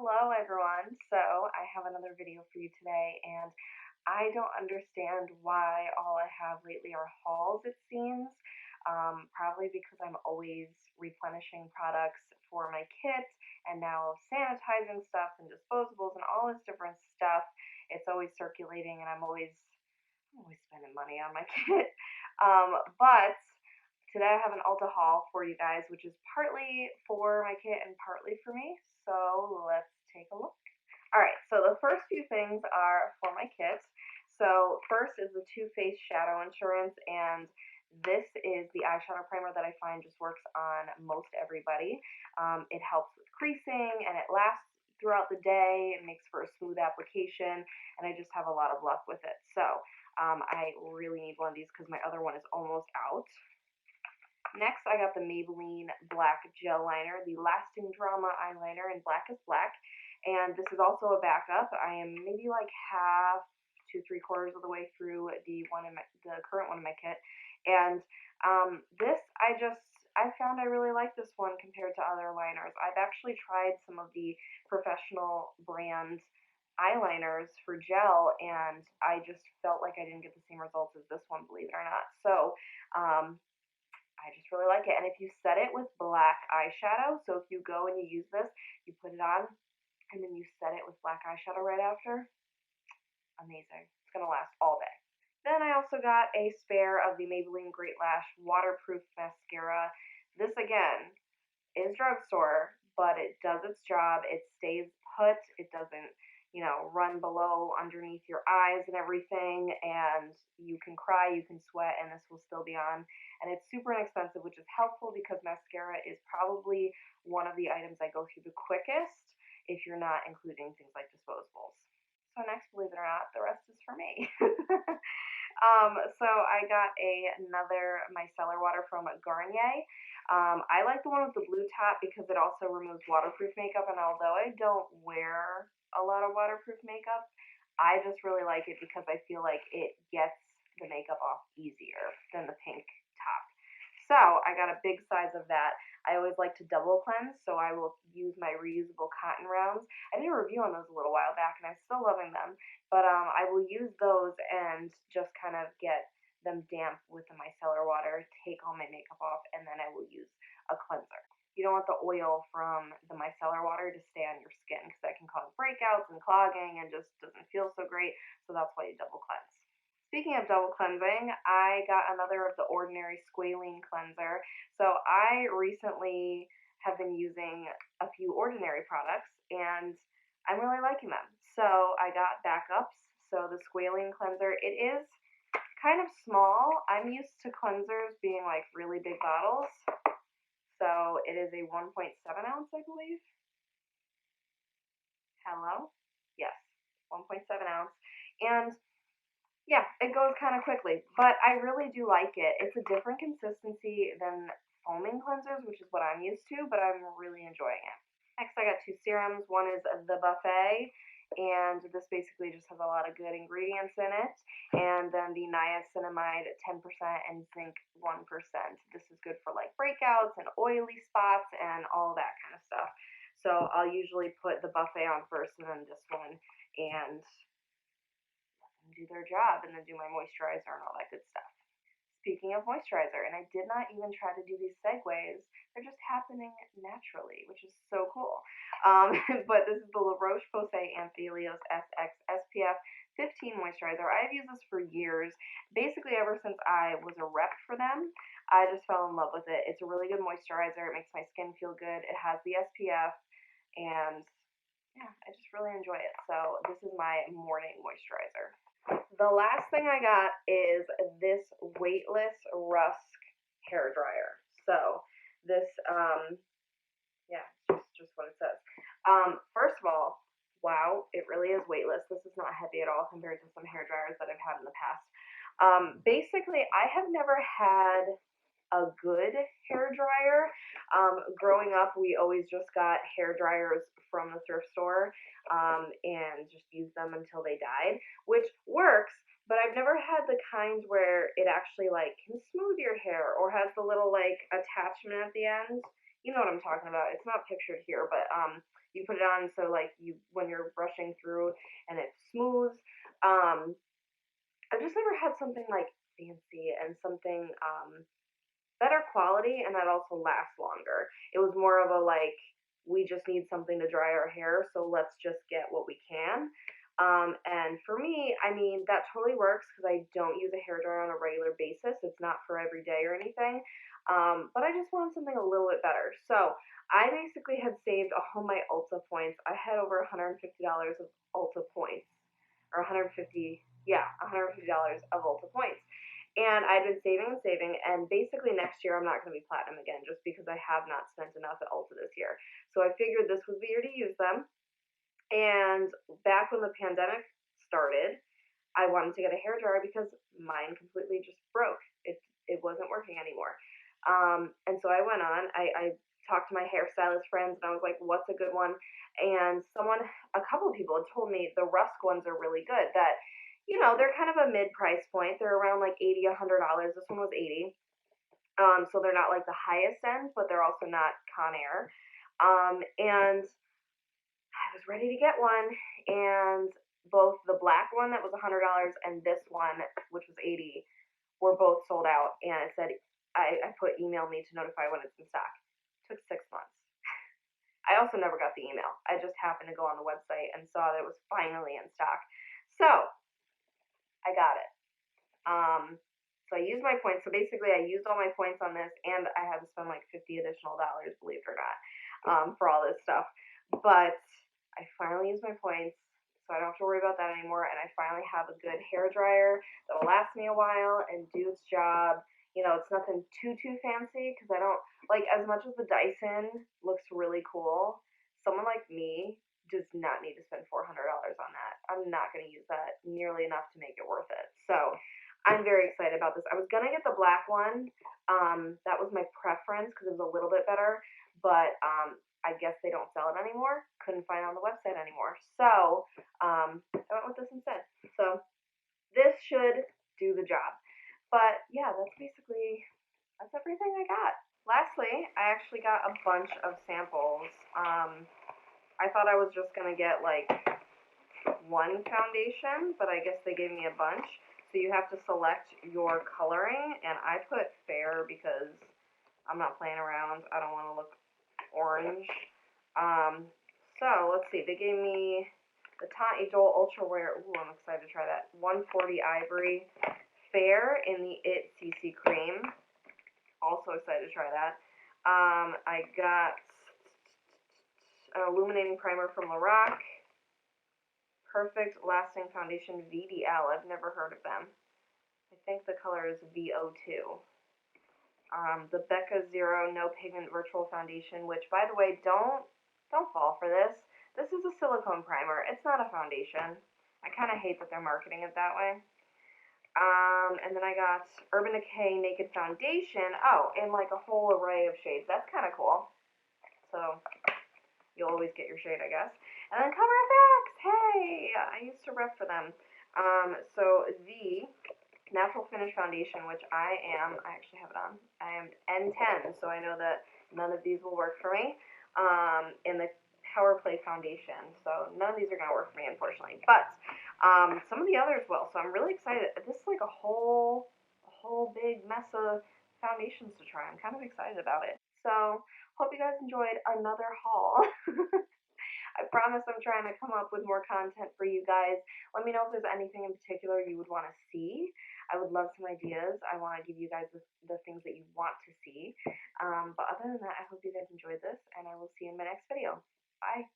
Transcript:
Hello everyone. So I have another video for you today, and I don't understand why all I have lately are hauls, it seems. Probably because I'm always replenishing products for my kit and now sanitizing stuff and disposables and all this different stuff. It's always circulating and I'm always spending money on my kit. But today I have an Ulta haul for you guys, which is partly for my kit and partly for me. So let's take a look. Alright, so the first few things are for my kit. So first is the Too Faced Shadow Insurance, and this is the eyeshadow primer that I find just works on most everybody. It helps with creasing and it lasts throughout the day. It makes for a smooth application, and I just have a lot of luck with it. So I really need one of these because my other one is almost out. Next, I got the Maybelline Black Gel Liner, the Lasting Drama Eyeliner in Black is Black. And this is also a backup. I am maybe like half to 3/4 of the way through the current one in my kit. And this, I found I really like this one compared to other liners. I've actually tried some of the professional brand eyeliners for gel, and I just felt like I didn't get the same results as this one, believe it or not. So, I just really like it. And if you set it with black eyeshadow, so if you go and you use this, you put it on, and then you set it with black eyeshadow right after, amazing. It's going to last all day. Then I also got a spare of the Maybelline Great Lash Waterproof Mascara. This, again, is drugstore, but it does its job. It stays put. It doesn't, run below underneath your eyes and everything, and you can cry, you can sweat, and this will still be on. And it's super inexpensive, which is helpful because mascara is probably one of the items I go through the quickest if you're not including things like disposables. So next, believe it or not, the rest is for me. So I got another Micellar Water from Garnier. I like the one with the blue top because it also removes waterproof makeup, and although I don't wear a lot of waterproof makeup, I just really like it because I feel like it gets the makeup off easier than the pink top. So I got a big size of that. I always like to double cleanse, so I will use my reusable cotton rounds. I did a review on those a little while back, and I'm still loving them. But I will use those and just kind of get them damp with the micellar water, take all my makeup off, and then I will use a cleanser. You don't want the oil from the micellar water to stay on your skin because that can cause breakouts and clogging and just doesn't feel so great, so that's why you double cleanse. Speaking of double cleansing, I got another of the Ordinary Squalene Cleanser. So I recently have been using a few Ordinary products, and I'm really liking them. So I got backups. So the Squalene Cleanser, it is kind of small. I'm used to cleansers being like really big bottles. So it is a 1.7 ounce, I believe. Hello? Yes, 1.7 ounce. And yeah, it goes kind of quickly, but I really do like it. It's a different consistency than foaming cleansers, which is what I'm used to, but I'm really enjoying it. Next, I got two serums. One is the Buffet, and this basically just has a lot of good ingredients in it. And then the niacinamide 10% and zinc 1%. This is good for like breakouts and oily spots and all that kind of stuff. So I'll usually put the Buffet on first and then this one, and do their job, and then do my moisturizer and all that good stuff. Speaking of moisturizer, and I did not even try to do these segues, they're just happening naturally, which is so cool. But this is the Roche Posay Amphilios SX SPF 15 moisturizer. I've used this for years, basically ever since I was a rep for them. I just fell in love with it. It's a really good moisturizer. It makes my skin feel good. It has the SPF, and yeah, I just really enjoy it. So this is my morning moisturizer. The last thing I got is this weightless Rusk hair dryer. So this, yeah, just what it says. First of all, wow, it really is weightless. This is not heavy at all compared to some hair dryers that I've had in the past. Basically, I have never had a good hair dryer. Growing up, we always just got hair dryers from the thrift store and just used them until they died, which works, but I've never had the kind where it actually like can smooth your hair or has the little like attachment at the end. You know what I'm talking about. It's not pictured here, but you put it on so like when you're brushing through and it's smooth. I've just never had something like fancy and something better quality and that also lasts longer. It was more of a like, we just need something to dry our hair, so let's just get what we can. And for me, I mean, that totally works because I don't use a hairdryer on a regular basis. It's not for every day or anything. But I just wanted something a little bit better. So I basically had saved all my Ulta points. I had over $150 of Ulta points, or 150, yeah, $150 of Ulta points. And I've been saving and saving, and basically next year I'm not going to be platinum again just because I have not spent enough at Ulta this year. So I figured this was the year to use them. And back when the pandemic started, I wanted to get a hairdryer because mine completely just broke. It wasn't working anymore. And so I went on. I talked to my hairstylist friends, and I was like, "What's a good one?" And a couple of people had told me the Rusk ones are really good. That they're kind of a mid price point. They're around like $80, $100. This one was $80. So they're not like the highest end, but they're also not Conair. And I was ready to get one, and both the black one that was $100 and this one, which was $80, were both sold out. And it said, I put email me to notify when it's in stock. It took 6 months. I also never got the email. I just happened to go on the website and saw that it was finally in stock. So I got it. So I used my points. So basically, I used all my points on this, and I had to spend like $50 additional, believe it or not, for all this stuff. But I finally used my points, so I don't have to worry about that anymore. And I finally have a good hair dryer that will last me a while and do its job. It's nothing too fancy because I don't like, as much as the Dyson looks really cool, someone like me does not need to spend $400 on that. I'm not going to use that nearly enough to make it worth it. So I'm very excited about this. I was going to get the black one. That was my preference because it was a little bit better, but I guess they don't sell it anymore. Couldn't find it on the website anymore. So I went with this instead. So this should do the job. But yeah, that's everything I got. Lastly, I actually got a bunch of samples. I thought I was just going to get like one foundation, but I guess they gave me a bunch. So you have to select your coloring, and I put fair because I'm not playing around. I don't want to look orange. So let's see. They gave me the Tante Idole Ultra Wear. Ooh, I'm excited to try that. 140 Ivory Fair in the It CC Cream. Also excited to try that. I got an Illuminating Primer from Roche. Perfect Lasting Foundation VDL. I've never heard of them. I think the color is VO2. The Becca Zero No Pigment Virtual Foundation, which, by the way, don't fall for this. This is a silicone primer. It's not a foundation. I kind of hate that they're marketing it that way. And then I got Urban Decay Naked Foundation. Oh, in like a whole array of shades. That's kind of cool. So you'll always get your shade, I guess. And then Cover FX. Hey, I used to rep for them. So the Natural Finish Foundation, which I actually have it on. I am N10, so I know that none of these will work for me. And the Power Play Foundation. So none of these are going to work for me, unfortunately. But some of the others will. So I'm really excited. This is like a whole big mess of foundations to try. I'm kind of excited about it. So hope you guys enjoyed another haul. I promise I'm trying to come up with more content for you guys. Let me know if there's anything in particular you would want to see. I would love some ideas. I want to give you guys the things that you want to see. But other than that, I hope you guys enjoyed this, and I will see you in my next video. Bye.